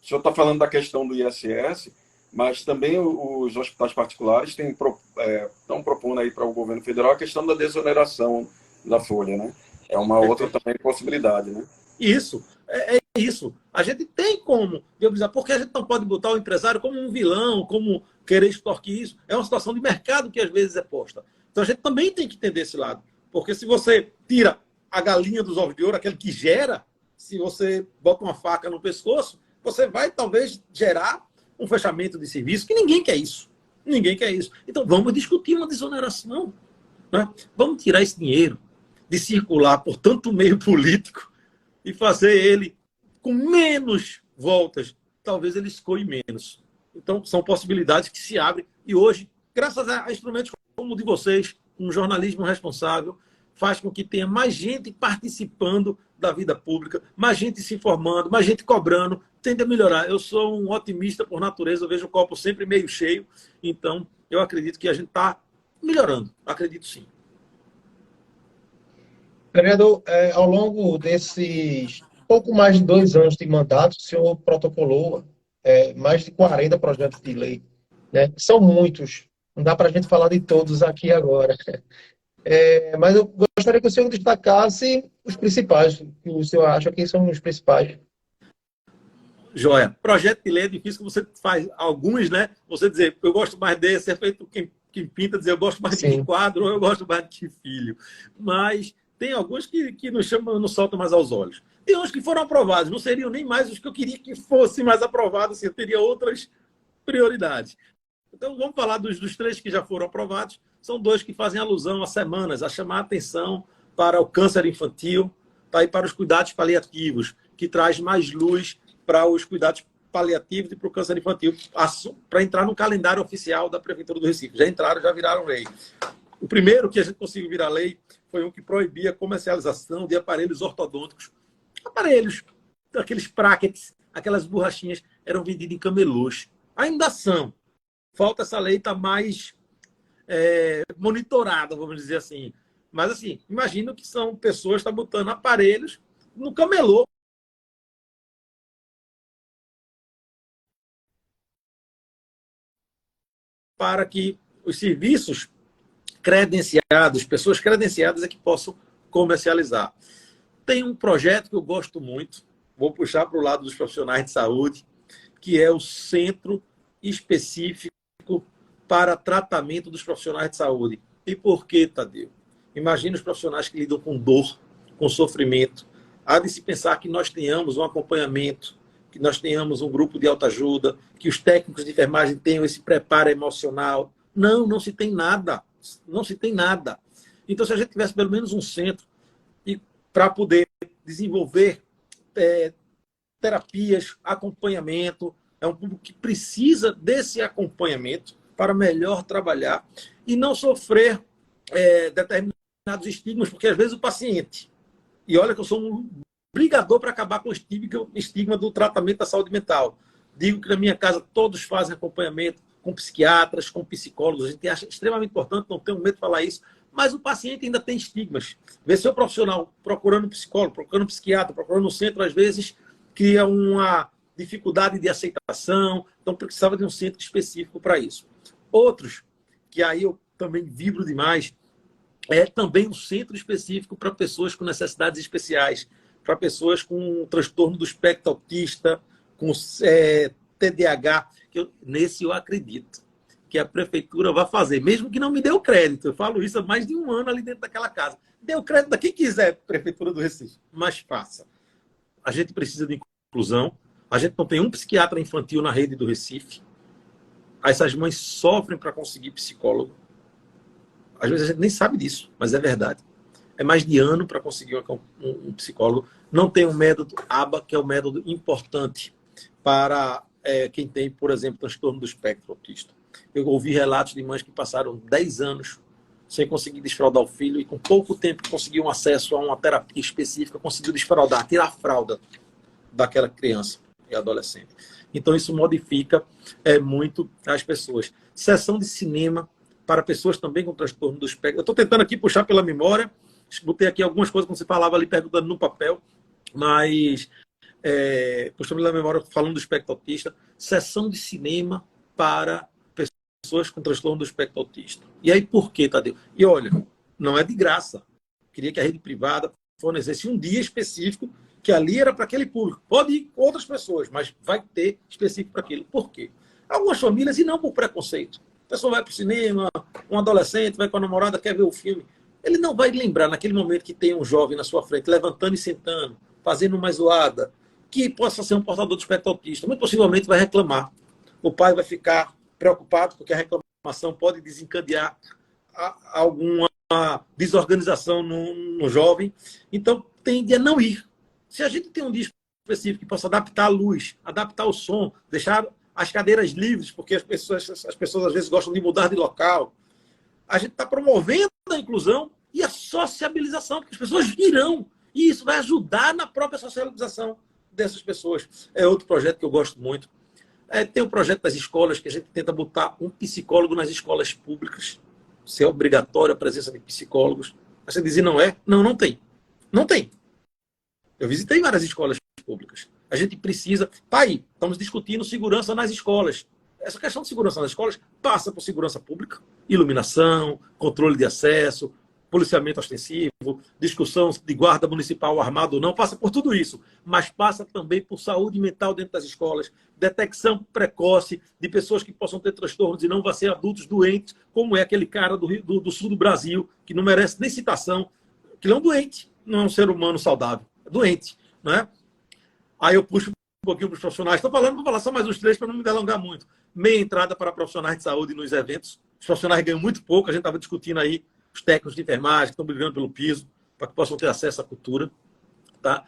o senhor está falando da questão do ISS, mas também os hospitais particulares estão propondo aí para o governo federal a questão da desoneração da folha, né? É uma outra também possibilidade, né? Isso, é isso. A gente tem como viabilizar, porque a gente não pode botar o empresário como um vilão, como querer extorquir isso. É uma situação de mercado que às vezes é posta. Então a gente também tem que entender esse lado. Porque se você tira a galinha dos ovos de ouro, aquele que gera, se você bota uma faca no pescoço, você vai talvez gerar um fechamento de serviço, que ninguém quer isso. Ninguém quer isso. Então vamos discutir uma desoneração. Né? Vamos tirar esse dinheiro de circular por tanto meio político e fazer ele com menos voltas. Talvez ele escolhe menos. Então, são possibilidades que se abrem. E hoje, graças a instrumentos como o de vocês, um jornalismo responsável, faz com que tenha mais gente participando da vida pública, mais gente se informando, mais gente cobrando, tende a melhorar. Eu sou um otimista por natureza, eu vejo o copo sempre meio cheio. Então, eu acredito que a gente está melhorando. Acredito sim. Vereador, ao longo desses pouco mais de 2 anos de mandato, o senhor protocolou mais de 40 projetos de lei, né? São muitos, não dá para a gente falar de todos aqui agora. Mas eu gostaria que o senhor destacasse os principais, que o senhor acha que são os principais. Joia. Projeto de lei é difícil, que você faz alguns, né? Você dizer, eu gosto mais desse, é feito quem pinta, dizer, eu gosto mais de quadro, ou eu gosto mais de filho. Mas tem alguns que nos chamam, nos saltam mais aos olhos. Tem uns que foram aprovados, não seriam nem mais os que eu queria que fossem mais aprovados, assim, eu teria outras prioridades. Então, vamos falar dos 3 que já foram aprovados. São 2 que fazem alusão a semanas, a chamar a atenção para o câncer infantil, tá? E para os cuidados paliativos, que traz mais luz para os cuidados paliativos e para o câncer infantil, para entrar no calendário oficial da Prefeitura do Recife. Já entraram, já viraram lei. O primeiro que a gente conseguiu virar lei foi um que proibia a comercialização de aparelhos ortodônticos. Aparelhos, aqueles brackets, aquelas borrachinhas, eram vendidos em camelôs. Ainda são. Falta essa lei estar mais monitorada, vamos dizer assim. Mas, assim, imagino que são pessoas que estão botando aparelhos no camelô para que os serviços credenciados, pessoas credenciadas é que possam comercializar. Tem um projeto que eu gosto muito, vou puxar para o lado dos profissionais de saúde, que é o Centro Específico para Tratamento dos Profissionais de Saúde. E por que, Tadeu? Imagina os profissionais que lidam com dor, com sofrimento. Há de se pensar que nós tenhamos um acompanhamento, que nós tenhamos um grupo de autoajuda, que os técnicos de enfermagem tenham esse preparo emocional. Não se tem nada. Não se tem nada. Então, se a gente tivesse pelo menos um centro para poder desenvolver terapias, acompanhamento, é um público que precisa desse acompanhamento para melhor trabalhar e não sofrer determinados estigmas, porque às vezes o paciente, e olha que eu sou um brigador para acabar com o estigma do tratamento da saúde mental. Digo que na minha casa todos fazem acompanhamento com psiquiatras, com psicólogos. A gente acha extremamente importante, não tenho medo de falar isso, mas o paciente ainda tem estigmas. Vê seu profissional procurando psicólogo, procurando psiquiatra, procurando um centro, às vezes cria uma dificuldade de aceitação, então precisava de um centro específico para isso. Outros, que aí eu também vibro demais, é também um centro específico para pessoas com necessidades especiais, para pessoas com transtorno do espectro autista, com TDAH, nesse eu acredito que a prefeitura vai fazer, mesmo que não me dê o crédito. Eu falo isso há mais de 1 ano ali dentro daquela casa. Dê o crédito a quem quiser, Prefeitura do Recife, mas faça. A gente precisa de inclusão. A gente não tem um psiquiatra infantil na rede do Recife. Essas mães sofrem para conseguir psicólogo. Às vezes a gente nem sabe disso, mas é verdade. É mais de ano para conseguir um psicólogo. Não tem um método ABA, que é um método importante para quem tem, por exemplo, transtorno do espectro autista. Eu ouvi relatos de mães que passaram 10 anos sem conseguir desfraldar o filho e com pouco tempo conseguiam acesso a uma terapia específica, conseguiu desfraldar, tirar a fralda daquela criança e adolescente. Então isso modifica muito as pessoas. Sessão de cinema para pessoas também com transtorno do espectro. Eu estou tentando aqui puxar pela memória, botei aqui algumas coisas que você falava ali perguntando no papel, mas puxando da memória, falando do espectro autista, sessão de cinema para pessoas com transtorno do espectro autista. E aí, por quê, Tadeu? E olha, não é de graça. Queria que a rede privada fornecesse um dia específico, que ali era para aquele público. Pode ir com outras pessoas, mas vai ter específico para aquilo. Por quê? Algumas famílias, e não por preconceito. A pessoa vai para o cinema, um adolescente vai com a namorada, quer ver o filme. Ele não vai lembrar, naquele momento, que tem um jovem na sua frente, levantando e sentando, fazendo uma zoada, que possa ser um portador de espectro autista. Muito possivelmente vai reclamar. O pai vai ficar preocupado, porque a reclamação pode desencadear alguma desorganização no jovem. Então, tende a não ir. Se a gente tem um dia específico que possa adaptar a luz, adaptar o som, deixar as cadeiras livres, porque as pessoas às vezes gostam de mudar de local, a gente está promovendo a inclusão e a sociabilização, porque as pessoas virão. E isso vai ajudar na própria socialização dessas pessoas. É outro projeto que eu gosto muito. Tem o projeto das escolas, que a gente tenta botar um psicólogo nas escolas públicas. Ser obrigatória a presença de psicólogos. Você dizia, não é? Não, não tem. Não tem. Eu visitei várias escolas públicas. A gente precisa... Tá aí, estamos discutindo segurança nas escolas. Essa questão de segurança nas escolas passa por segurança pública, iluminação, controle de acesso, policiamento ostensivo, discussão de guarda municipal armado ou não, passa por tudo isso. Mas passa também por saúde mental dentro das escolas, detecção precoce de pessoas que possam ter transtornos e não vão ser adultos doentes, como é aquele cara do sul do Brasil, que não merece nem citação, que ele é um doente, não é um ser humano saudável, é doente, não é? Aí eu puxo um pouquinho para os profissionais. Estou falando, vou falar só mais uns 3 para não me delongar muito. Meia entrada para profissionais de saúde nos eventos. Os profissionais ganham muito pouco. A gente estava discutindo aí os técnicos de enfermagem que estão brigando pelo piso para que possam ter acesso à cultura. Tá?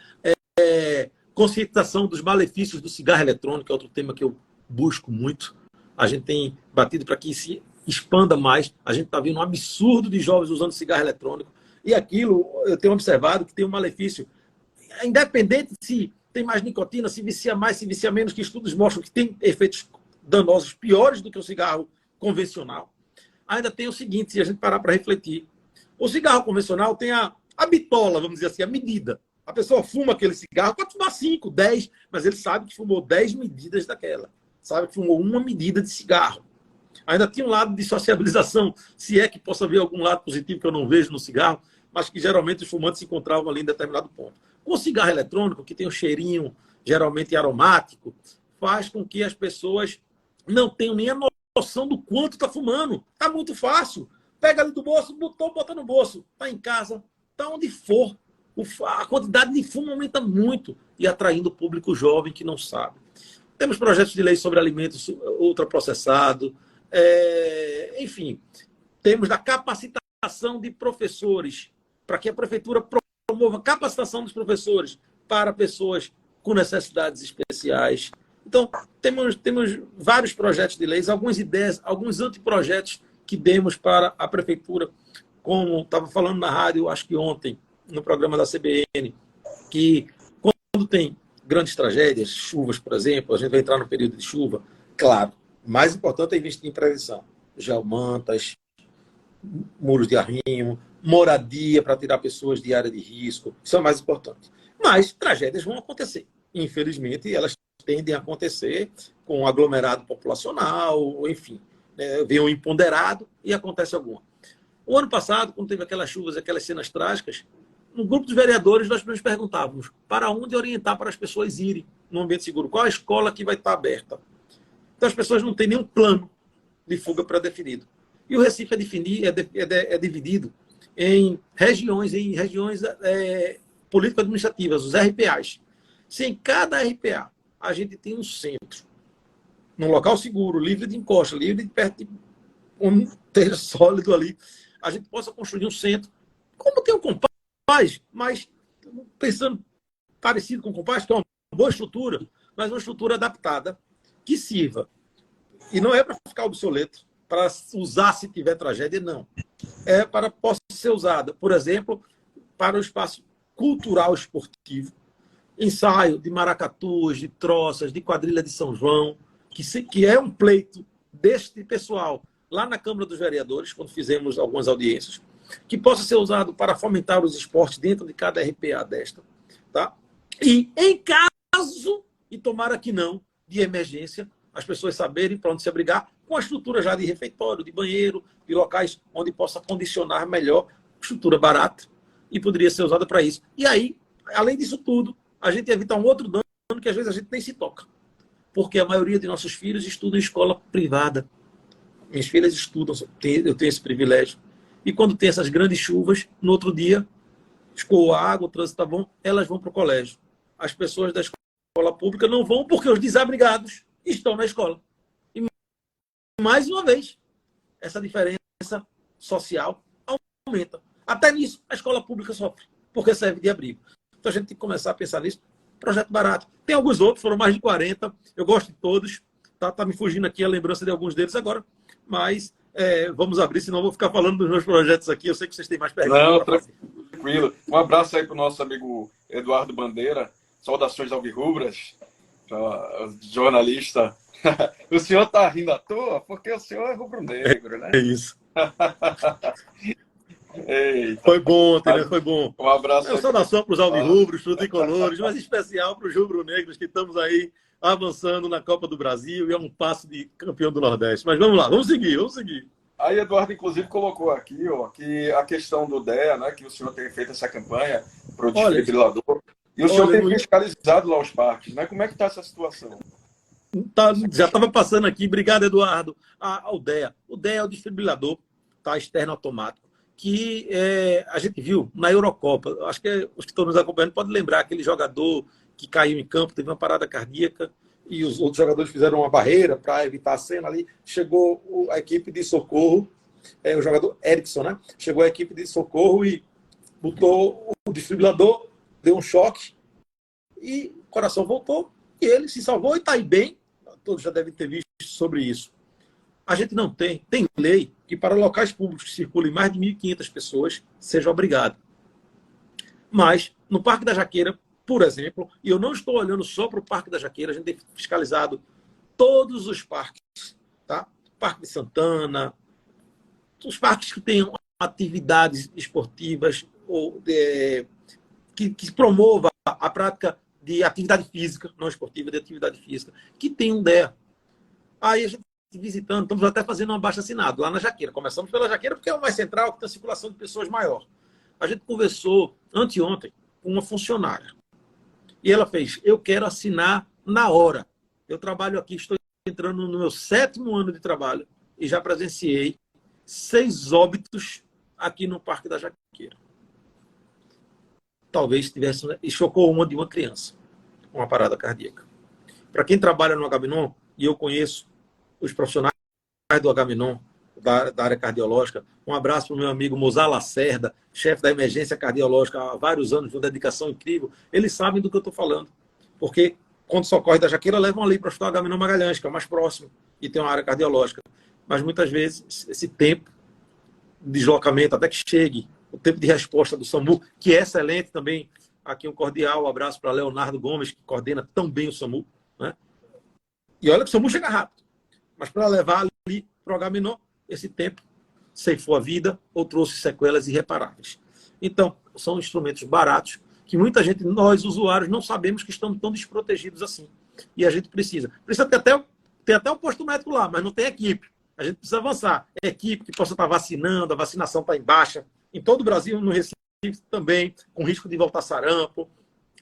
Conscientização dos malefícios do cigarro eletrônico é outro tema que eu busco muito. A gente tem batido para que se expanda mais. A gente está vendo um absurdo de jovens usando cigarro eletrônico. E aquilo, eu tenho observado que tem um malefício. Independente se tem mais nicotina, se vicia mais, se vicia menos, que estudos mostram que tem efeitos danosos piores do que o cigarro convencional. Ainda tem o seguinte, se a gente parar para refletir. O cigarro convencional tem a bitola, vamos dizer assim, a medida. A pessoa fuma aquele cigarro, pode fumar 5, 10, mas ele sabe que fumou 10 medidas daquela. Sabe que fumou uma medida de cigarro. Ainda tinha um lado de sociabilização, se é que possa haver algum lado positivo que eu não vejo no cigarro, mas que geralmente os fumantes se encontravam ali em determinado ponto. O cigarro eletrônico, que tem um cheirinho geralmente aromático, faz com que as pessoas não tenham nem a noção do quanto está fumando. Está muito fácil. Pega ali do bolso, botou, bota no bolso. Está em casa, está onde for. A quantidade de fumo aumenta muito e atraindo o público jovem que não sabe. Temos projetos de lei sobre alimentos ultraprocessados. Enfim, temos da capacitação de professores, para que a prefeitura promova capacitação dos professores para pessoas com necessidades especiais. Então, temos vários projetos de leis, algumas ideias, alguns anteprojetos que demos para a prefeitura, como estava falando na rádio, acho que ontem, no programa da CBN, que quando tem grandes tragédias, chuvas, por exemplo, a gente vai entrar no período de chuva, claro, o mais importante é investir em prevenção. Geomantas, muros de arrimo, moradia para tirar pessoas de área de risco, isso é o mais importante. Mas tragédias vão acontecer. Infelizmente, elas tendem a acontecer com aglomerado populacional, enfim, vem um imponderado e acontece alguma. O ano passado, quando teve aquelas chuvas, aquelas cenas trágicas, no grupo dos vereadores nós nos perguntávamos para onde orientar para as pessoas irem no ambiente seguro, qual a escola que vai estar aberta. Então as pessoas não têm nenhum plano de fuga pré-definido. E o Recife é dividido em regiões político-administrativas, os RPAs. Se em cada RPA a gente tem um centro, num local seguro, livre de encosta, livre de perto de um terreno sólido ali, a gente possa construir um centro, como tem o Compaz, mas pensando parecido com o Compaz, que é uma boa estrutura, mas uma estrutura adaptada, que sirva. E não é para ficar obsoleto, para usar se tiver tragédia, não. É para possa ser usada, por exemplo, para o espaço cultural esportivo, ensaio de maracatus, de troças, de quadrilha de São João, que é um pleito deste pessoal lá na Câmara dos Vereadores, quando fizemos algumas audiências, que possa ser usado para fomentar os esportes dentro de cada RPA desta. Tá? E em cada caso, e tomara que não, de emergência, as pessoas saberem para onde se abrigar, com a estrutura já de refeitório, de banheiro, de locais onde possa condicionar melhor, estrutura barata, e poderia ser usada para isso. E aí, além disso tudo, a gente evita um outro dano que às vezes a gente nem se toca. Porque a maioria de nossos filhos estudam em escola privada. Minhas filhas estudam, eu tenho esse privilégio. E quando tem essas grandes chuvas, no outro dia, escoou a água, o trânsito está bom, elas vão para o colégio. As pessoas da escola pública não vão porque os desabrigados estão na escola. E, mais uma vez, essa diferença social aumenta. Até nisso, a escola pública sofre, porque serve de abrigo. Então, a gente tem que começar a pensar nisso. Projeto barato. Tem alguns outros, foram mais de 40. Eu gosto de todos. Tá me fugindo aqui a lembrança de alguns deles agora. Mas vamos abrir, senão eu vou ficar falando dos meus projetos aqui. Eu sei que vocês têm mais perguntas. Não, tranquilo. Um abraço aí para o nosso amigo Eduardo Bandeira. Saudações alvirrubras. Jornalista. O senhor está rindo à toa porque o senhor é rubro-negro, né? É isso. Eita. Foi bom, entendeu? Foi bom. Um abraço. Saudação para os alvirrubros, tricolores, mas em especial para os rubro-negros que estamos aí avançando na Copa do Brasil e é um passo de campeão do Nordeste. Mas vamos lá, vamos seguir. Aí, Eduardo, inclusive, colocou aqui que a questão do DEA, né, que o senhor tem feito essa campanha para o desfibrilador. E o senhor tem fiscalizado lá os parques, né? Como é que está essa situação? Já estava passando aqui. Obrigado, Eduardo. O DEA. O DEA é o desfibrilador externo automático, que a gente viu na Eurocopa. Acho que os que estão nos acompanhando podem lembrar aquele jogador que caiu em campo, teve uma parada cardíaca e os outros jogadores fizeram uma barreira para evitar a cena ali. Chegou a equipe de socorro, o jogador Erickson, né? Chegou a equipe de socorro e botou o desfibrilador, deu um choque e o coração voltou e ele se salvou e está aí bem. Todos já devem ter visto sobre isso. A gente não tem lei que para locais públicos que circulem mais de 1.500 pessoas seja obrigado. Mas no Parque da Jaqueira, por exemplo, e eu não estou olhando só para o Parque da Jaqueira, a gente tem fiscalizado todos os parques, tá? Parque de Santana, os parques que tenham atividades esportivas ou que promova a prática de atividade física, não esportiva, de atividade física, que tem um DEA. Aí a gente visitando, estamos até fazendo um abaixo-assinado lá na Jaqueira. Começamos pela Jaqueira porque é o mais central, que tem a circulação de pessoas maior. A gente conversou anteontem com uma funcionária. E ela fez, eu quero assinar na hora. Eu trabalho aqui, estou entrando no meu 7º ano de trabalho e já presenciei 6 óbitos aqui no Parque da Jaqueira. Talvez tivesse, e chocou uma de uma criança, uma parada cardíaca. Para quem trabalha no Agamenon, e eu conheço os profissionais do Agamenon, da área cardiológica, um abraço para o meu amigo Mozar Lacerda, chefe da emergência cardiológica há vários anos, de uma dedicação incrível. Eles sabem do que eu estou falando. Porque quando socorre da Jaqueira, levam ali para o Hospital Agamenon Magalhães, que é o mais próximo, e tem uma área cardiológica. Mas muitas vezes esse tempo de deslocamento, até que chegue, o tempo de resposta do SAMU, que é excelente também. Aqui um cordial abraço para Leonardo Gomes, que coordena tão bem o SAMU, né? E olha que o SAMU chega rápido. Mas para levar ali para o Agamenon, esse tempo ceifou a vida ou trouxe sequelas irreparáveis. Então, são instrumentos baratos que muita gente, nós usuários, não sabemos que estamos tão desprotegidos assim. E a gente precisa. Precisa ter até um posto médico lá, mas não tem equipe. A gente precisa avançar. Equipe que possa estar vacinando, a vacinação está em baixa. Em todo o Brasil, no Recife também, com risco de voltar sarampo.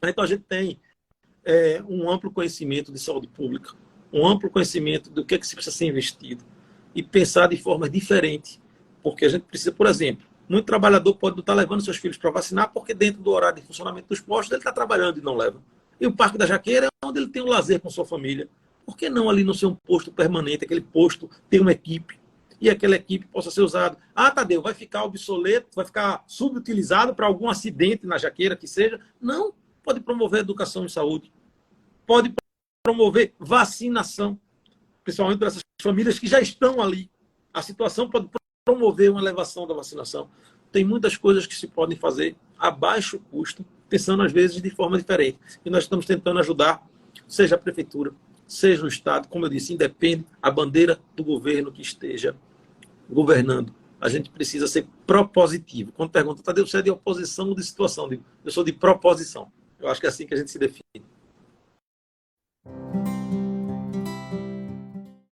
Então, a gente tem um amplo conhecimento de saúde pública, um amplo conhecimento do que se precisa ser investido e pensar de forma diferente. Porque a gente precisa, por exemplo, muito trabalhador pode não estar levando seus filhos para vacinar porque dentro do horário de funcionamento dos postos ele está trabalhando e não leva. E o Parque da Jaqueira é onde ele tem um lazer com sua família. Por que não ali no seu posto permanente, aquele posto tem uma equipe e aquela equipe possa ser usada? Ah, Tadeu, vai ficar obsoleto, vai ficar subutilizado para algum acidente na Jaqueira que seja? Não, pode promover educação e saúde. Pode promover vacinação, principalmente para essas famílias que já estão ali. A situação pode promover uma elevação da vacinação. Tem muitas coisas que se podem fazer a baixo custo, pensando às vezes de forma diferente. E nós estamos tentando ajudar, seja a prefeitura, seja o Estado, como eu disse, independe a bandeira do governo que esteja governando. A gente precisa ser propositivo. Quando pergunta, Tadeu, você é de oposição ou de situação? Eu sou de proposição. Eu acho que é assim que a gente se define.